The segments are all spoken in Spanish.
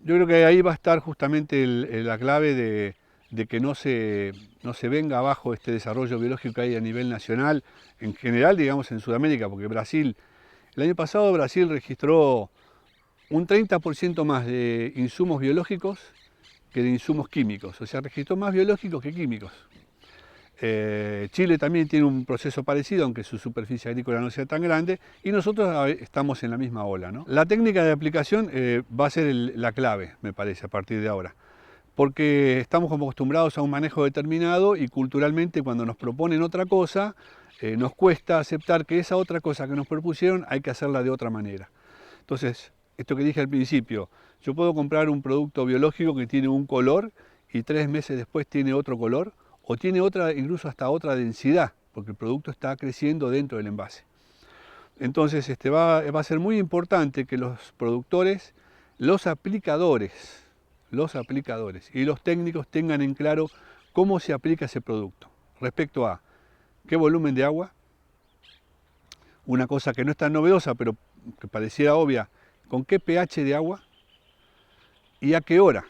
Yo creo que ahí va a estar justamente la clave de que no se venga abajo este desarrollo biológico que hay a nivel nacional, en general, digamos, en Sudamérica, porque Brasil, el año pasado Brasil registró un 30% más de insumos biológicos que de insumos químicos, o sea, registró más biológicos que químicos. Chile también tiene un proceso parecido, aunque su superficie agrícola no sea tan grande, y nosotros estamos en la misma ola, ¿no? La técnica de aplicación va a ser la clave, me parece, a partir de ahora, porque estamos como acostumbrados a un manejo determinado y culturalmente cuando nos proponen otra cosa, nos cuesta aceptar que esa otra cosa que nos propusieron hay que hacerla de otra manera. Entonces, esto que dije al principio, yo puedo comprar un producto biológico que tiene un color y 3 meses después tiene otro color, o tiene otra, incluso hasta otra densidad, porque el producto está creciendo dentro del envase. Entonces va a ser muy importante que los productores, los aplicadores y los técnicos tengan en claro cómo se aplica ese producto. Respecto a qué volumen de agua, una cosa que no es tan novedosa, pero que pareciera obvia, con qué pH de agua y a qué hora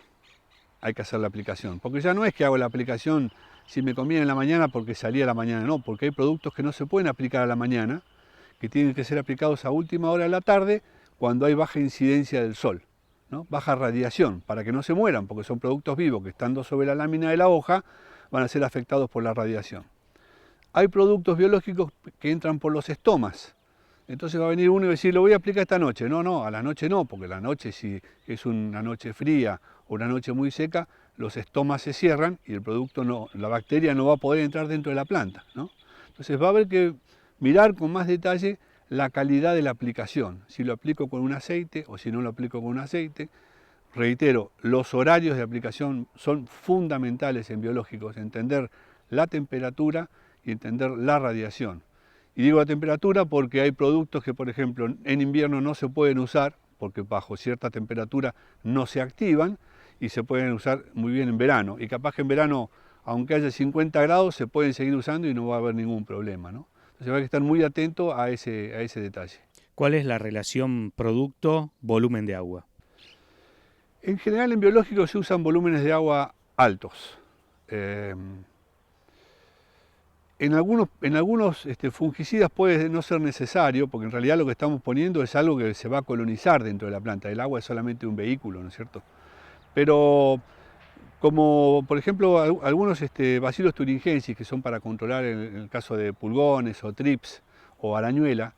hay que hacer la aplicación. Porque ya no es que hago la aplicación si me conviene en la mañana porque salí a la mañana, no, porque hay productos que no se pueden aplicar a la mañana, que tienen que ser aplicados a última hora de la tarde cuando hay baja incidencia del sol, ¿no? Baja radiación, para que no se mueran, porque son productos vivos que estando sobre la lámina de la hoja van a ser afectados por la radiación. Hay productos biológicos que entran por los estomas. Entonces va a venir uno y decir, lo voy a aplicar esta noche. No, no, a la noche no, porque la noche, si es una noche fría o una noche muy seca, los estomas se cierran y el producto no, la bacteria no va a poder entrar dentro de la planta, ¿no? Entonces va a haber que mirar con más detalle la calidad de la aplicación, si lo aplico con un aceite o si no lo aplico con un aceite. Reitero, los horarios de aplicación son fundamentales en biológicos, entender la temperatura y entender la radiación. Y digo la temperatura porque hay productos que, por ejemplo, en invierno no se pueden usar, porque bajo cierta temperatura no se activan, y se pueden usar muy bien en verano. Y capaz que en verano, aunque haya 50 grados, se pueden seguir usando y no va a haber ningún problema, ¿no? Entonces hay que estar muy atento a ese detalle. ¿Cuál es la relación producto-volumen de agua? En general en biológicos se usan volúmenes de agua altos. Eh, en algunos fungicidas puede no ser necesario, porque en realidad lo que estamos poniendo es algo que se va a colonizar dentro de la planta. El agua es solamente un vehículo, ¿no es cierto? Pero como por ejemplo algunos bacilos thuringiensis, que son para controlar en el caso de pulgones o trips o arañuela,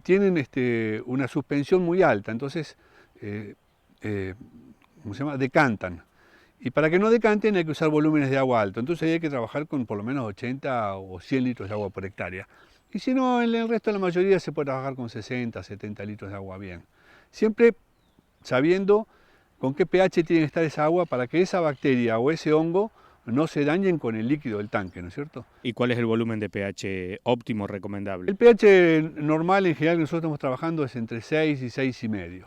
tienen una suspensión muy alta, entonces eh, eh, ¿cómo se llama? Decantan. Y para que no decanten hay que usar volúmenes de agua alto. Entonces hay que trabajar con por lo menos 80 o 100 litros de agua por hectárea. Y si no, en el resto de la mayoría se puede trabajar con 60, 70 litros de agua bien. Siempre sabiendo con qué pH tiene que estar esa agua para que esa bacteria o ese hongo no se dañen con el líquido del tanque, ¿no es cierto? ¿Y cuál es el volumen de pH óptimo recomendable? El pH normal en general que nosotros estamos trabajando es entre 6 y 6,5.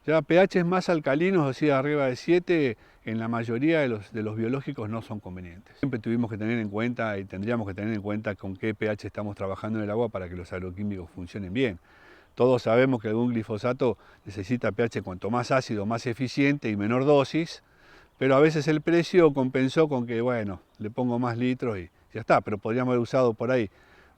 Ya pHs más alcalinos, o sea, arriba de 7, en la mayoría de los biológicos no son convenientes. Siempre tuvimos que tener en cuenta y tendríamos que tener en cuenta con qué pH estamos trabajando en el agua para que los agroquímicos funcionen bien. Todos sabemos que algún glifosato necesita pH cuanto más ácido, más eficiente y menor dosis, pero a veces el precio compensó con que, bueno, le pongo más litros y ya está, pero podríamos haber usado por ahí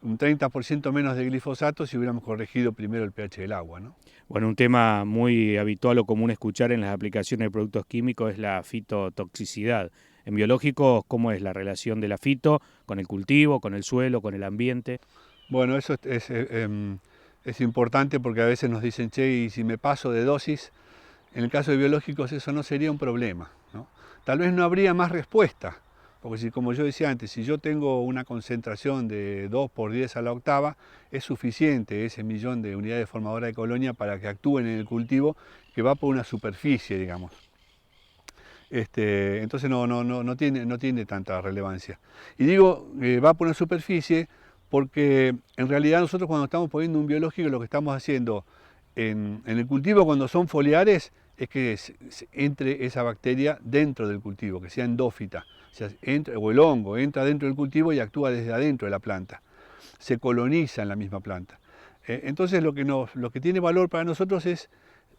un 30% menos de glifosato si hubiéramos corregido primero el pH del agua, ¿no? Bueno, un tema muy habitual o común escuchar en las aplicaciones de productos químicos es la fitotoxicidad. En biológicos, ¿cómo es la relación de la fito con el cultivo, con el suelo, con el ambiente? Bueno, eso es importante porque a veces nos dicen, che, y si me paso de dosis, en el caso de biológicos eso no sería un problema, ¿no? Tal vez no habría más respuesta, porque si, como yo decía antes, si yo tengo una concentración de 2 por 10 a la octava, es suficiente ese millón de unidades formadoras de colonia para que actúen en el cultivo que va por una superficie, digamos. Entonces no tiene tanta relevancia. Y digo, va por una superficie porque en realidad nosotros cuando estamos poniendo un biológico lo que estamos haciendo en el cultivo cuando son foliares es que entre esa bacteria dentro del cultivo, que sea endófita, o sea, o el hongo entra dentro del cultivo y actúa desde adentro de la planta, se coloniza en la misma planta. Entonces lo que tiene valor para nosotros es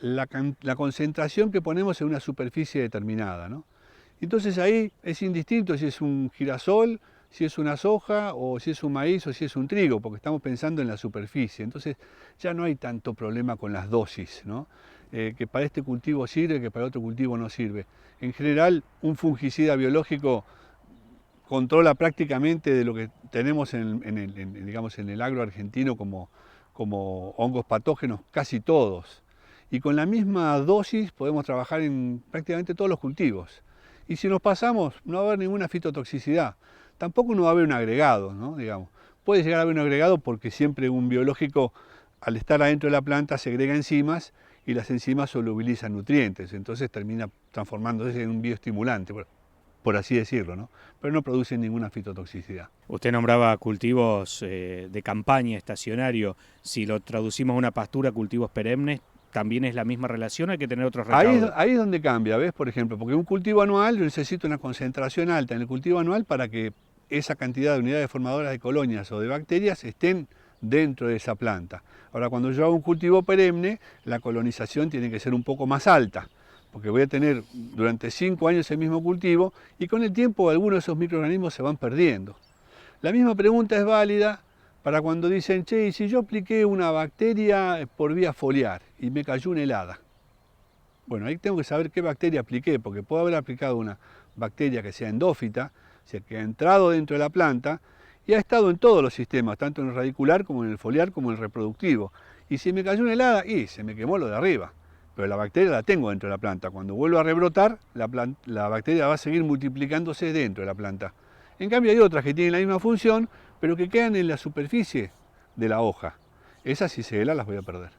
la concentración que ponemos en una superficie determinada, ¿no? Entonces ahí es indistinto si es un girasol, si es una soja, o si es un maíz, o si es un trigo, porque estamos pensando en la superficie. Entonces ya no hay tanto problema con las dosis, ¿no? Que para este cultivo sirve, que para otro cultivo no sirve. En general, un fungicida biológico controla prácticamente de lo que tenemos digamos, en el agro argentino como hongos patógenos, casi todos. Y con la misma dosis podemos trabajar en prácticamente todos los cultivos. Y si nos pasamos, no va a haber ninguna fitotoxicidad. Tampoco no va a haber un agregado, ¿no? Digamos. Puede llegar a haber un agregado porque siempre un biológico, al estar adentro de la planta, segrega enzimas y las enzimas solubilizan nutrientes. Entonces termina transformándose en un bioestimulante, por así decirlo, ¿no? Pero no producen ninguna fitotoxicidad. Usted nombraba cultivos de campaña, estacionario. Si lo traducimos a una pastura, cultivos perennes, ¿también es la misma relación? ¿Hay que tener otros recaudos? Ahí es donde cambia, ¿ves? Por ejemplo, porque un cultivo anual yo necesito una concentración alta en el cultivo anual para que esa cantidad de unidades formadoras de colonias o de bacterias estén dentro de esa planta. Ahora, cuando yo hago un cultivo perenne, la colonización tiene que ser un poco más alta, porque voy a tener durante 5 años el mismo cultivo y con el tiempo algunos de esos microorganismos se van perdiendo. La misma pregunta es válida para cuando dicen, che, ¿y si yo apliqué una bacteria por vía foliar y me cayó una helada? Bueno, ahí tengo que saber qué bacteria apliqué, porque puedo haber aplicado una bacteria que sea endófita, o sea, que ha entrado dentro de la planta y ha estado en todos los sistemas, tanto en el radicular como en el foliar como en el reproductivo. Y si me cayó una helada, se me quemó lo de arriba. Pero la bacteria la tengo dentro de la planta. Cuando vuelva a rebrotar, la bacteria va a seguir multiplicándose dentro de la planta. En cambio hay otras que tienen la misma función, pero que quedan en la superficie de la hoja. Esas si se helan las voy a perder.